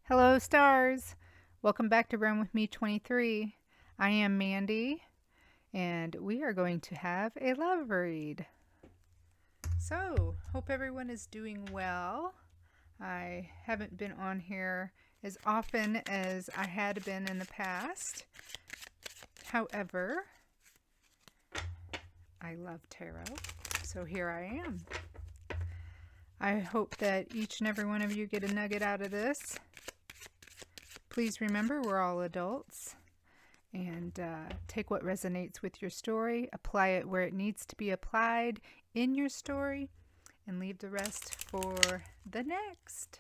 Hello, stars. Welcome back to Run With Me 23. I am Mandy, and we are going to have a love read. So, hope everyone is doing well. I haven't been on here as often as I had been in the past. However, I love tarot, so here I am. I hope that each and every one of you get a nugget out of this. Please remember, we're all adults, and take what resonates with your story, apply it where it needs to be applied in your story, and leave the rest for the next.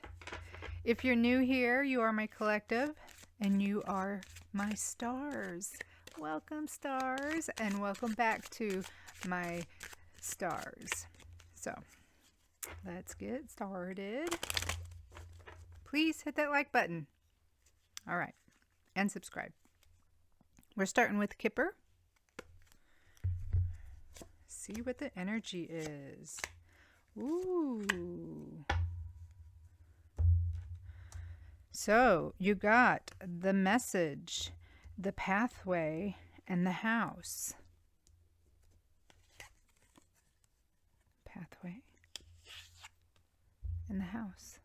If you're new here, you are my collective, and you are my stars. Welcome, stars, and welcome back to my stars. So, let's get started. Please hit that like button. All right, and subscribe. We're starting with Kipper. See what the energy is. Ooh. So you got the message, the pathway, and the house. Pathway and the house.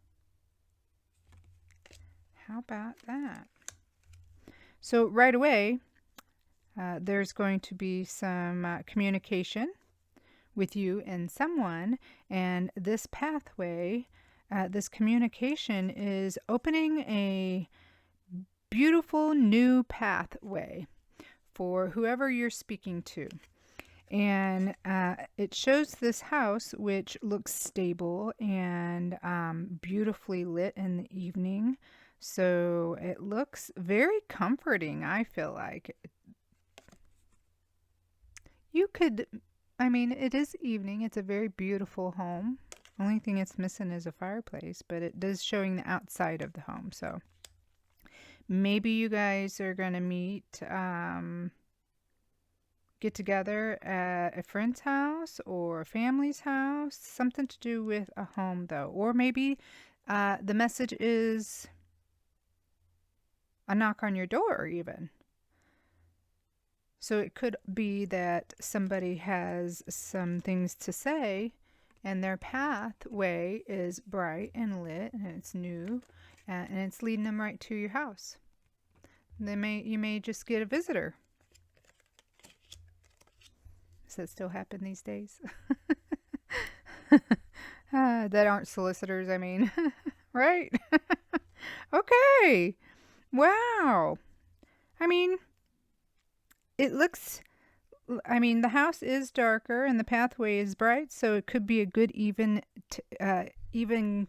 How about that? So right away, there's going to be some communication with you and someone, and this pathway, this communication is opening a beautiful new pathway for whoever you're speaking to. And it shows this house, which looks stable and beautifully lit in the evening. So it looks very comforting, I feel like. You could, it is evening. It's a very beautiful home. Only thing it's missing is a fireplace, but it is showing the outside of the home. So maybe you guys are going to meet, get together at a friend's house or a family's house. Something to do with a home, though. Or maybe the message is a knock on your door, even. So it could be that somebody has some things to say, and their pathway is bright and lit, and it's new, and it's leading them right to your house. You may just get a visitor. Does that still happen these days? That aren't solicitors, right? Okay. Wow. It looks, the house is darker and the pathway is bright, so it could be a good even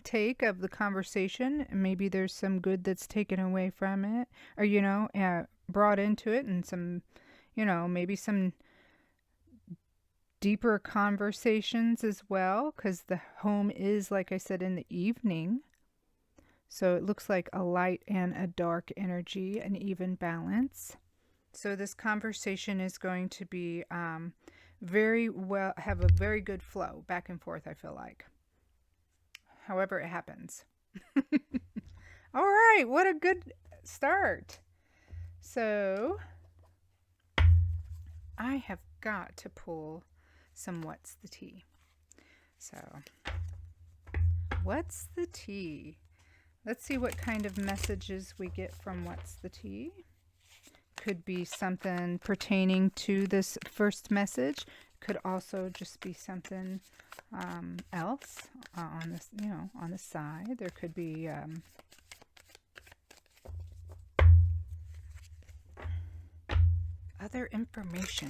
take of the conversation. Maybe there's some good that's taken away from it, or, brought into it, and some, maybe some deeper conversations as well, because the home is, like I said, in the evening. So it looks like a light and a dark energy, an even balance. So this conversation is going to be have a very good flow back and forth, I feel like. However it happens. All right, what a good start. So I have got to pull some What's the Tea. So What's the Tea? Let's see what kind of messages we get from What's the Tea. Could be something pertaining to this first message. Could also just be something else on this, on the side. There could be other information.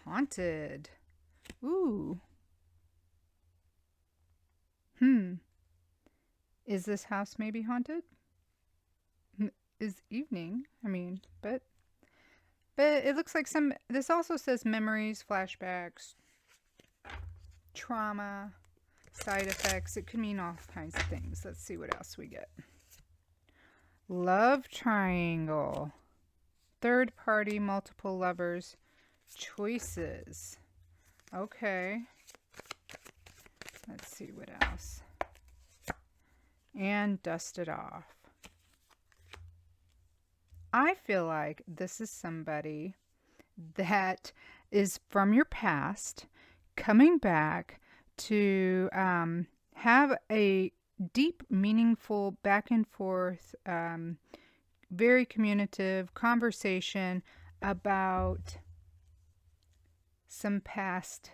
Haunted. Ooh. Is this house maybe haunted? Is evening. But it looks like this also says memories, flashbacks, trauma, side effects. It could mean all kinds of things. Let's see what else we get. Love triangle. Third party, multiple lovers, choices. Okay. Let's see what else. And dust it off. I feel like this is somebody that is from your past coming back to have a deep, meaningful, back and forth, very communicative conversation about some past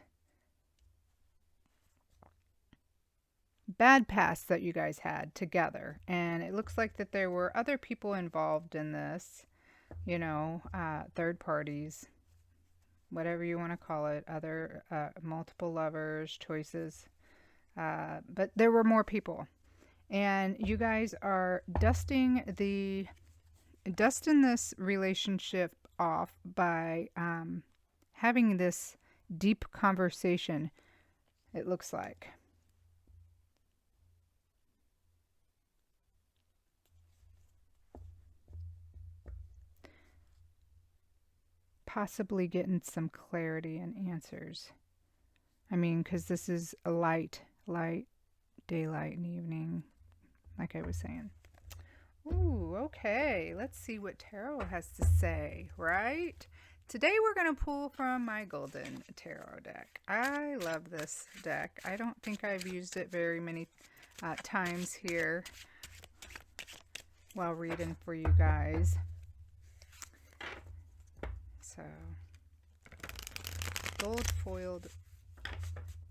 bad past that you guys had together. And it looks like that there were other people involved in this, third parties, whatever you want to call it, other multiple lovers, choices. But there were more people. And you guys are dusting this relationship off by having this deep conversation, it looks like. Possibly getting some clarity and answers. I mean, because this is a light, daylight, and evening, like I was saying. Ooh, okay. Let's see what tarot has to say, right? Today we're going to pull from my golden tarot deck. I love this deck. I don't think I've used it very many times here while reading for you guys. So, gold foiled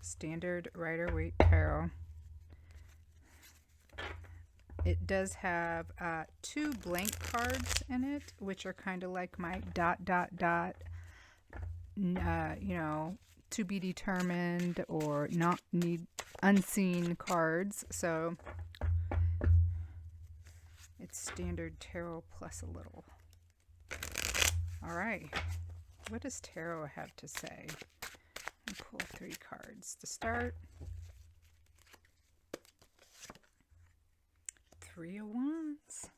standard Rider-Waite tarot. It does have 2 blank cards in it, which are kind of like my ... to be determined or not need unseen cards. So it's standard tarot plus a little. All right. What does tarot have to say? I'll pull 3 cards to start. 3 of Wands,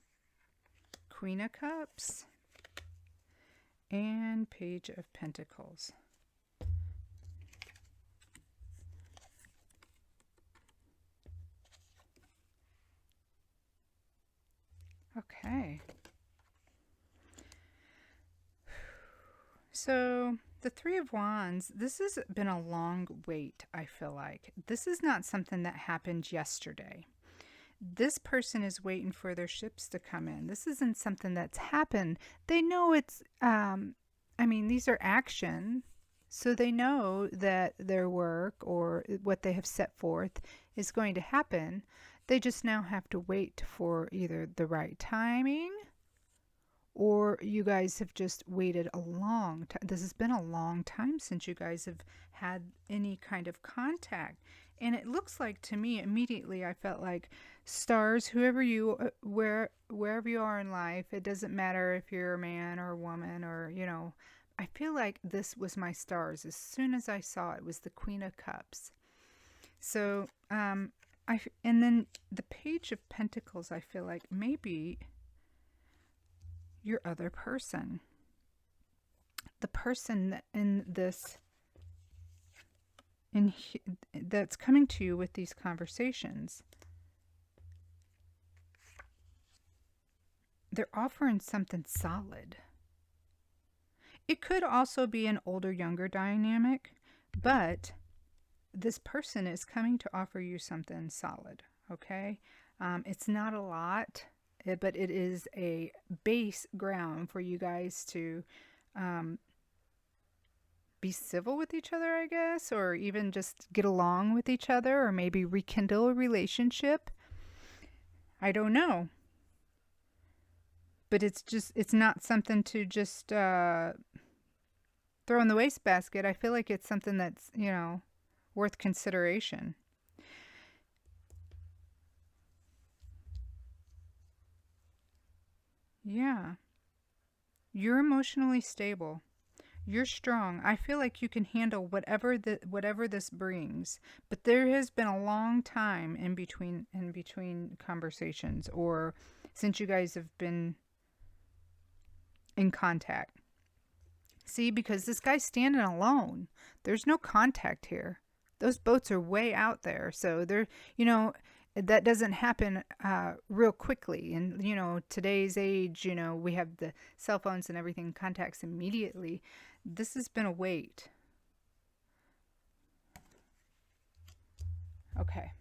Queen of Cups, and Page of Pentacles. Okay. So the 3 of Wands, this has been a long wait, I feel like. This is not something that happened yesterday. This person is waiting for their ships to come in. This isn't something that's happened. They know it's, these are action. So they know that their work or what they have set forth is going to happen. They just now have to wait for either the right timing, or you guys have just waited a long time. This has been a long time since you guys have had any kind of contact. And it looks like to me, immediately, I felt like stars, wherever you are in life, it doesn't matter if you're a man or a woman or, I feel like this was my stars. As soon as I saw it, was the Queen of Cups. So, and then the Page of Pentacles, I feel like maybe your other person. The person in this, that's coming to you with these conversations. They're offering something solid. It could also be an older, younger dynamic, but this person is coming to offer you something solid, okay? It's not a lot, but it is a base ground for you guys to be civil with each other, I guess, or even just get along with each other, or maybe rekindle a relationship. I don't know. But it's not something to just throw in the wastebasket. I feel like it's something that's, worth consideration. Yeah. You're emotionally stable. You're strong. I feel like you can handle whatever this brings. But there has been a long time in between conversations, or since you guys have been in contact. See, because this guy's standing alone. There's no contact here. Those boats are way out there. So they're, you know, that doesn't happen real quickly. And, you know, today's age, you know, we have the cell phones and everything contacts immediately. This has been a wait. Okay.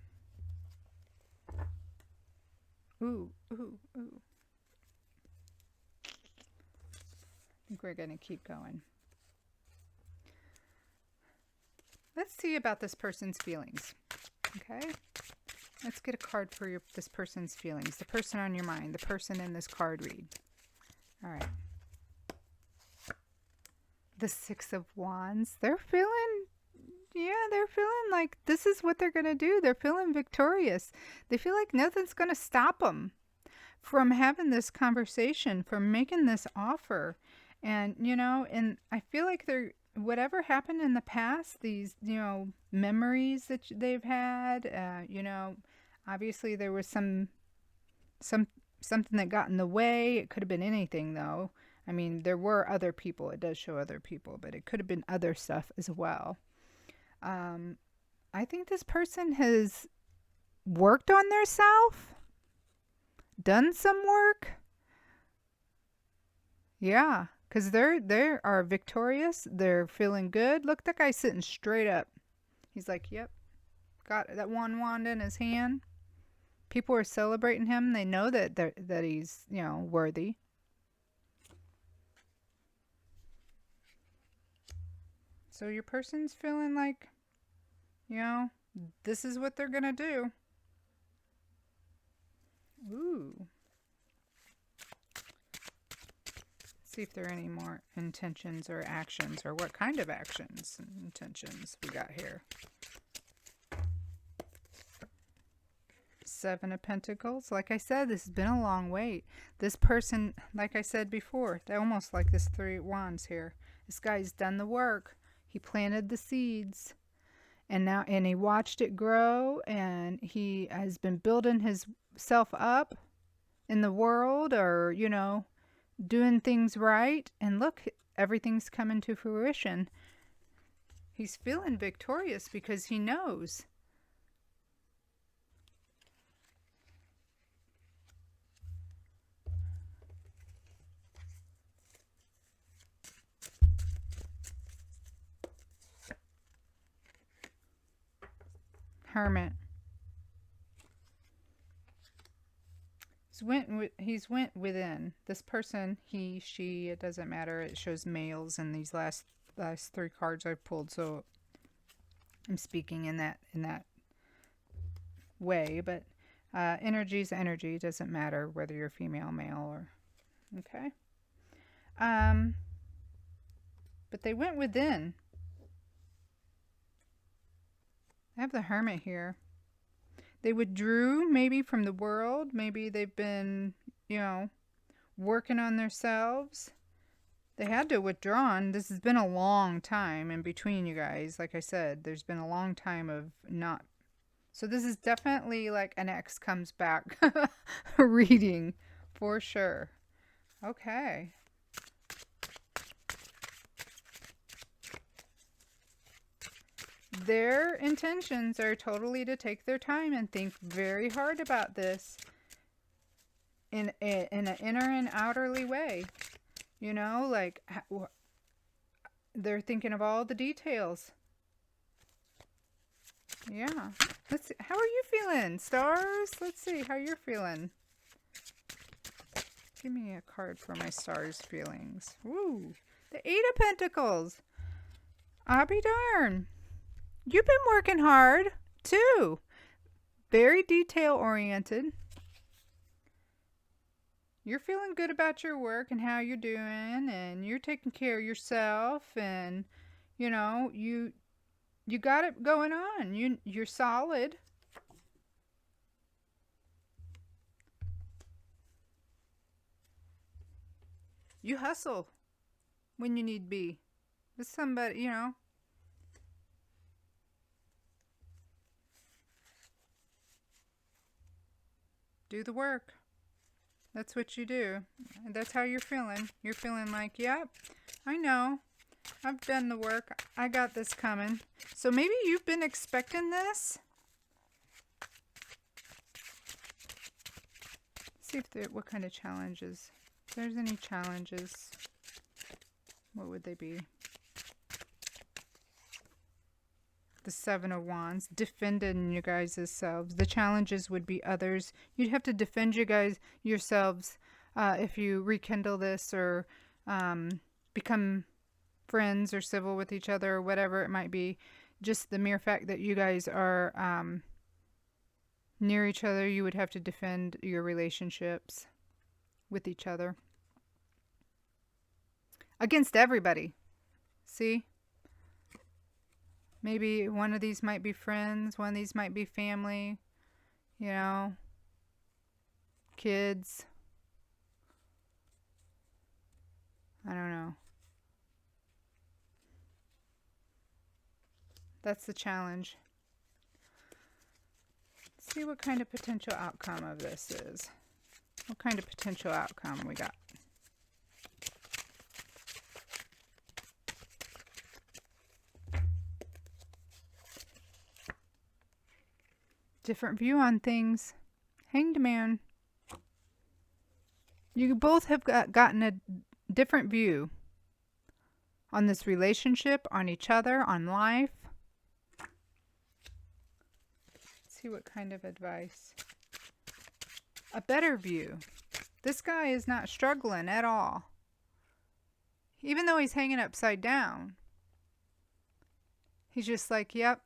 Ooh, ooh, ooh. I think we're going to keep going. Let's see about this person's feelings. Okay? Let's get a card for this person's feelings. The person on your mind. The person in this card read. All right. The Six of Wands. They're feeling like this is what they're going to do. They're feeling victorious. They feel like nothing's going to stop them from having this conversation, from making this offer. And, you know, and I feel like they're, whatever happened in the past, these, you know, memories that they've had, you know, obviously there was something that got in the way. It could have been anything, though. I mean, there were other people. It does show other people, but it could have been other stuff as well. I think this person has worked on their self, done some work. Yeah, because they are victorious. They're feeling good. Look, that guy's sitting straight up. He's like, yep, got that one wand in his hand. People are celebrating him. They know that he's, you know, worthy. So your person's feeling like, you know, this is what they're going to do. Ooh. See if there are any more intentions or actions, or what kind of actions and intentions we got here. Seven of Pentacles. Like I said, this has been a long wait. This person, like I said before, they're almost like this Three of Wands here. This guy's done the work. He planted the seeds. And he watched it grow, and he has been building himself up in the world, or, you know, doing things right. And look, everything's coming to fruition. He's feeling victorious because he knows. Hermit. He's went within. This person, he, she, it doesn't matter. It shows males in these last three cards I've pulled, so I'm speaking in that way. But energy's energy. It doesn't matter whether you're female, male, or okay. But they went within. I have the Hermit here. They withdrew maybe from the world. Maybe they've been, you know, working on themselves. They had to withdraw. This has been a long time in between, you guys. Like I said, there's been a long time of not. So this is definitely like an ex comes back reading for sure. Okay. Their intentions are totally to take their time and think very hard about this in an inner and outerly way. You know, like they're thinking of all the details. Yeah. Let's see. How are you feeling, stars? Let's see how you're feeling. Give me a card for my stars' feelings. Woo. The Eight of Pentacles. I'll be darned. You've been working hard, too. Very detail-oriented. You're feeling good about your work and how you're doing, and you're taking care of yourself, and, you know, you got it going on. You're solid. You hustle when you need be. With somebody, you know. Do the work. That's what you do. And that's how you're feeling. You're feeling like, yep, I know. I've done the work. I got this coming. So maybe you've been expecting this. See if there, what kind of challenges. If there's any challenges, what would they be? The Seven of Wands, defending you guys selves. The challenges would be others. You'd have to defend you guys yourselves if you rekindle this or become friends or civil with each other or whatever it might be. Just the mere fact that you guys are near each other, you would have to defend your relationships with each other against everybody. See? Maybe one of these might be friends, one of these might be family, you know, kids. I don't know. That's the challenge. Let's see what kind of potential outcome of this is. What kind of potential outcome we got? Different view on things. Hanged Man. You both have gotten a different view on this relationship, on each other, on life. Let's see what kind of advice. A better view. This guy is not struggling at all. Even though he's hanging upside down. He's just like, yep,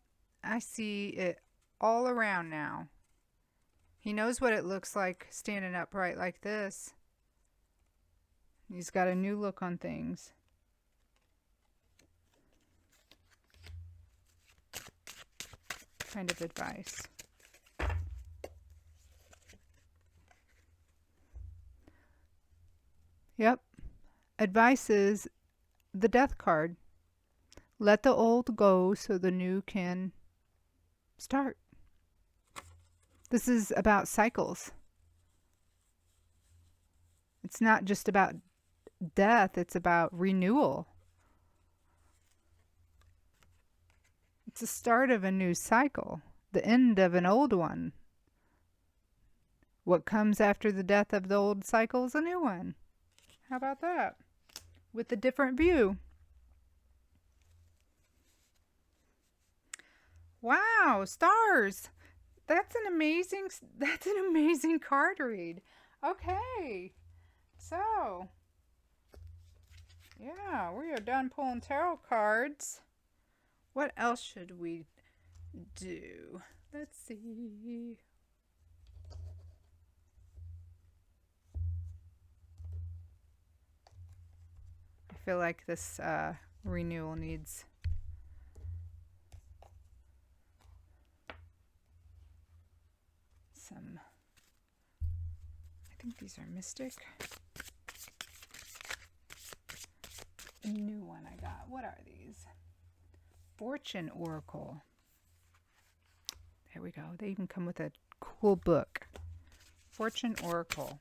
I see it all around now. He knows what it looks like standing upright like this. He's got a new look on things. Kind of advice. Yep. Advice is the Death card. Let the old go so the new can start. This is about cycles. It's not just about death, it's about renewal. It's the start of a new cycle, the end of an old one. What comes after the death of the old cycle is a new one. How about that? With a different view. Wow, stars. That's an amazing card read. Okay. So, yeah, we are done pulling tarot cards. What else should we do? Let's see. I feel like this renewal needs some. I think these are Mystic. A new one I got. What are these? Fortune Oracle. There we go. They even come with a cool book. Fortune Oracle.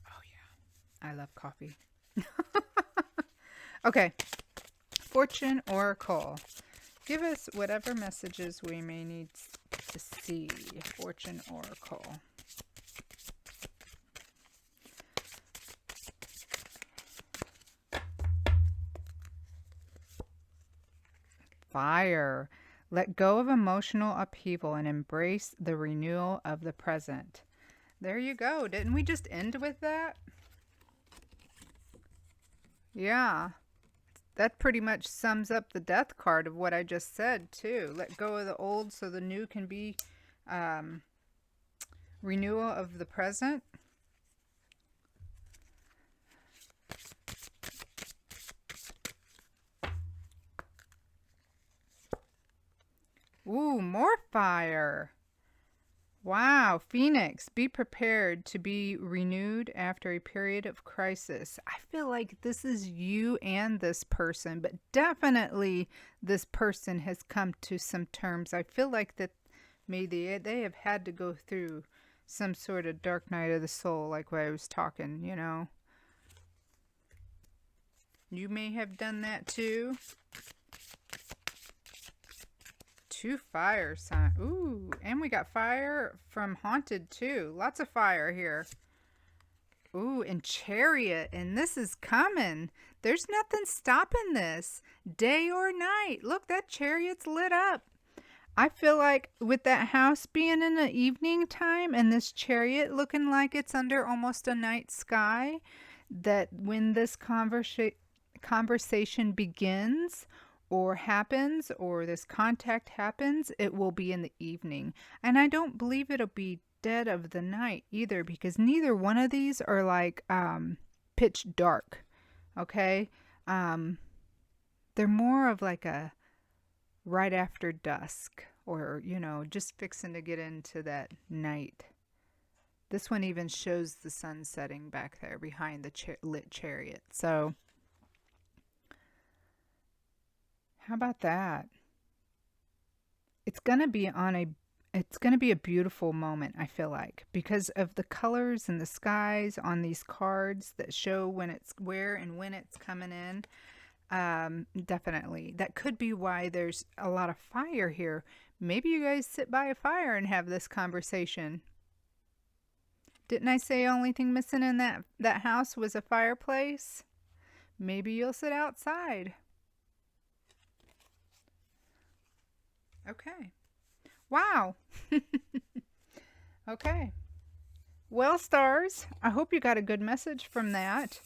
Oh yeah. I love coffee. Okay. Fortune Oracle. Give us whatever messages we may need to see. Fortune Oracle. Fire. Let go of emotional upheaval and embrace the renewal of the present. There you go. Didn't we just end with that? Yeah. That pretty much sums up the Death card of what I just said, too. Let go of the old so the new can be renewal of the present. Ooh, more fire. Wow, Phoenix, be prepared to be renewed after a period of crisis. I feel like this is you and this person, but definitely this person has come to some terms. I feel like that maybe they have had to go through some sort of dark night of the soul, like what I was talking, you know. You may have done that too. 2 fire signs. Ooh, and we got fire from Haunted too. Lots of fire here. Ooh, and Chariot, and this is coming. There's nothing stopping this, day or night. Look, that Chariot's lit up. I feel like with that house being in the evening time and this Chariot looking like it's under almost a night sky, that when this conversation begins or happens, or this contact happens, it will be in the evening. And I don't believe it'll be dead of the night either, because neither one of these are like pitch dark. Okay, they're more of like a right after dusk, or you know, just fixing to get into that night. This one even shows the sun setting back there behind the lit Chariot. So how about that? It's gonna be a beautiful moment, I feel like, because of the colors and the skies on these cards that show when it's where and when it's coming in. Definitely. That could be why there's a lot of fire here. Maybe you guys sit by a fire and have this conversation. Didn't I say only thing missing in that house was a fireplace? Maybe you'll sit outside. Okay. Wow. Okay. Well, stars, I hope you got a good message from that.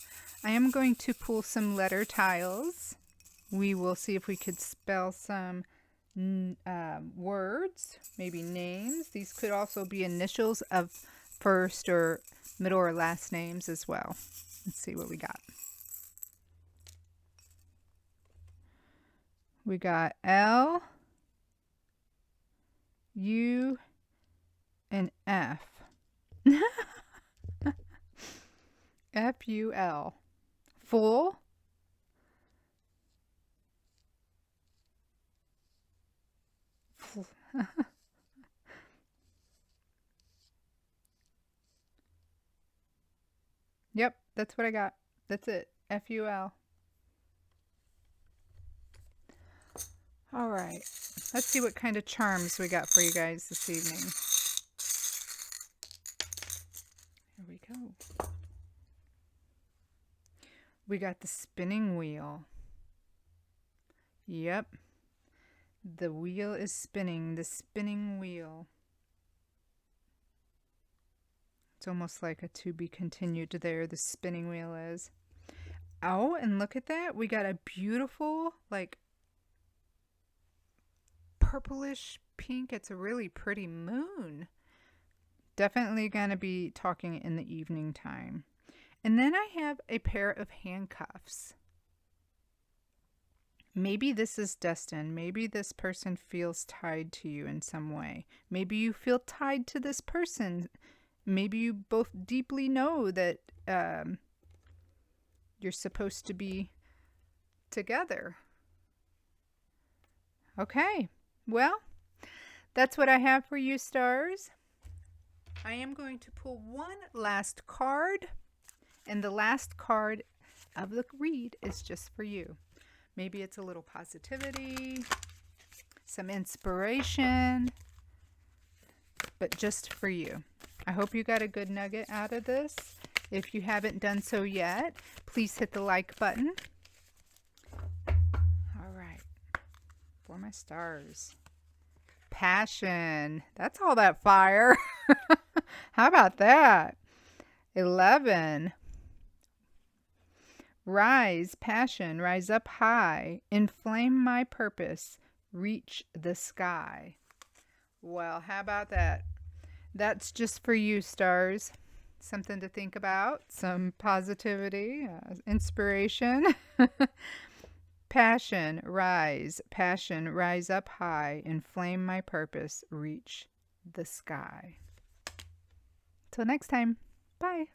I am going to pull some letter tiles. We will see if we could spell some words, maybe names. These could also be initials of first or middle or last names as well. Let's see what we got. We got L, U, and F. F-U-L. Full. Yep, that's what I got. That's it. F-U-L. All right. Let's see what kind of charms we got for you guys this evening. Here we go. We got the spinning wheel. Yep. The wheel is spinning. The spinning wheel. It's almost like a to be continued there. The spinning wheel is. Oh, and look at that. We got a beautiful, like, purplish pink. It's a really pretty moon. Definitely going to be talking in the evening time. And then I have a pair of handcuffs. Maybe this is destined. Maybe this person feels tied to you in some way. Maybe you feel tied to this person. Maybe you both deeply know that you're supposed to be together. Okay. Well, that's what I have for you, stars. I am going to pull one last card. And the last card of the read is just for you. Maybe it's a little positivity, some inspiration, but just for you. I hope you got a good nugget out of this. If you haven't done so yet, please hit the like button. All right. For my stars. Passion. That's all that fire. How about that? 11. Rise, passion, rise up high, inflame my purpose, reach the sky. Well, how about that? That's just for you, stars. Something to think about, some positivity, inspiration. Passion, rise up high, inflame my purpose, reach the sky. Till next time, bye.